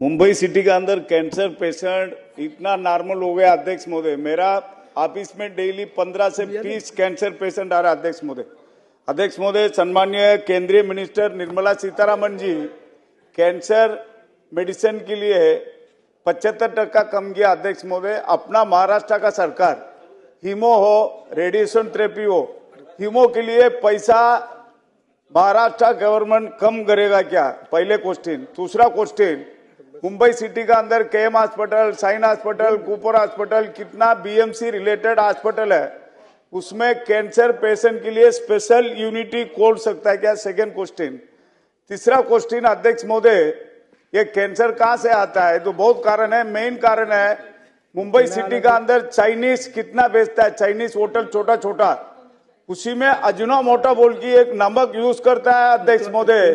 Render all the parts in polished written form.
Mumbai city के अंदर cancer patient इतना normal हो गया अध्यक्ष महोदय। मेरा ऑफिस में डेली 15 से 20 कैंसर पेशेंट आ रहा है अध्यक्ष महोदय। अध्यक्ष महोदय, सम्मानीय केंद्रीय मिनिस्टर निर्मला सीतारामन जी कैंसर मेडिसिन के लिए 75% कम किया अध्यक्ष महोदय। अपना महाराष्ट्र का सरकार हीमो हो, रेडिएशन थेरेपी हो, हीमो के लिए पैसा महाराष्ट्र गवर्नमेंट कम करेगा क्या? पहले क्वेश्चन। दूसरा क्वेश्चन, मुंबई सिटी का अंदर KM hospital, Sion hospital, Cooper hospital, कितना बीएमसी रिलेटेड हॉस्पिटल है, उसमें कैंसर पेशेंट के लिए स्पेशल यूनिटी खोल सकता है क्या? Second question. तीसरा क्वेश्चन अध्यक्ष महोदय, ये कैंसर कहां से आता है? तो बहुत कारण है। मेन कारण है मुंबई सिटी का अंदर चाइनीज कितना बेचता है, चाइनीज होटल छोटा छोटा, उसी में अजिनोमोटो बोल की एक नमक यूज करता है अध्यक्ष महोदय।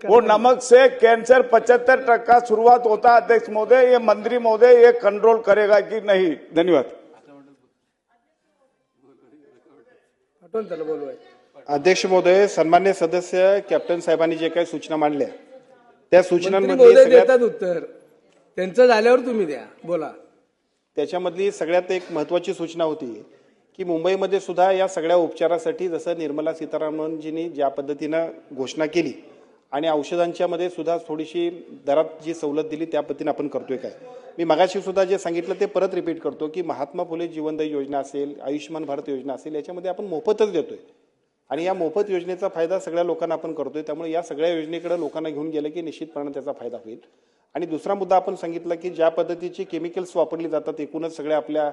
वो नमक से कैंसर 75% शुरुआत होता है अध्यक्ष महोदय। ये मंत्री महोदय ये कंट्रोल करेगा कि नहीं? धन्यवाद। अध्यक्ष महोदय, सन्मान्य सदस्य कॅप्टन साहेबांनी जे काही सूचना मांडल्या त्या मंत्री सूचनांमध्ये महोदय देतात उत्तर, त्यांचं झाल्यावर तुम्ही द्या, बोला। त्याच्यामधली सगळ्यात एक महत्त्वाची सूचना होती की मुंबईमध्ये सुद्धा या सगळ्या उपचारासाठी जसं निर्मला सीतारामनजींनी ज्या पद्धतीनं घोषणा केली आणि औषधांच्या मध्ये सुद्धा थोडीशी दरात जी सवलत दिली त्या पद्धतीने आपण करतोय काय? मी मगाशी सुद्धा जे सांगितलं ते परत रिपीट करतो की महात्मा फुले जीवनदायी योजना असेल, आयुष्यमान भारत योजना असेल, याच्यामध्ये आपण मोफतच देतोय आणि या मोफत योजनेचा फायदा सगळ्या लोकांना आपण करतोय। त्यामुळे या सगळ्या योजनेकडे लोकांना घेऊन गेलं की निश्चितपणे त्याचा फायदा होईल। आणि दुसरा मुद्दा आपण सांगितला की ज्या पद्धतीची केमिकल्स वापरली जातात एकूणच सगळ्या आपल्या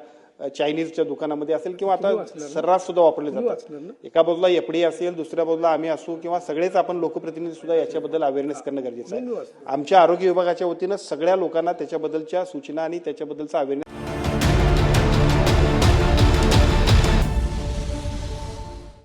चायनीजच्या दुकानामध्ये असेल किंवा आता सर्रास सुद्धा वापरले जातात, एका बाजूला एफडीए असेल, दुसऱ्या बाजूला आम्ही असू किंवा सगळेच आपण लोकप्रतिनिधी सुद्धा याच्याबद्दल अवेअरनेस करणं गरजेचं आहे। आमच्या आरोग्य विभागाच्या वतीनं सगळ्या लोकांना त्याच्याबद्दलच्या सूचना आणि त्याच्याबद्दलचा अवेअरनेस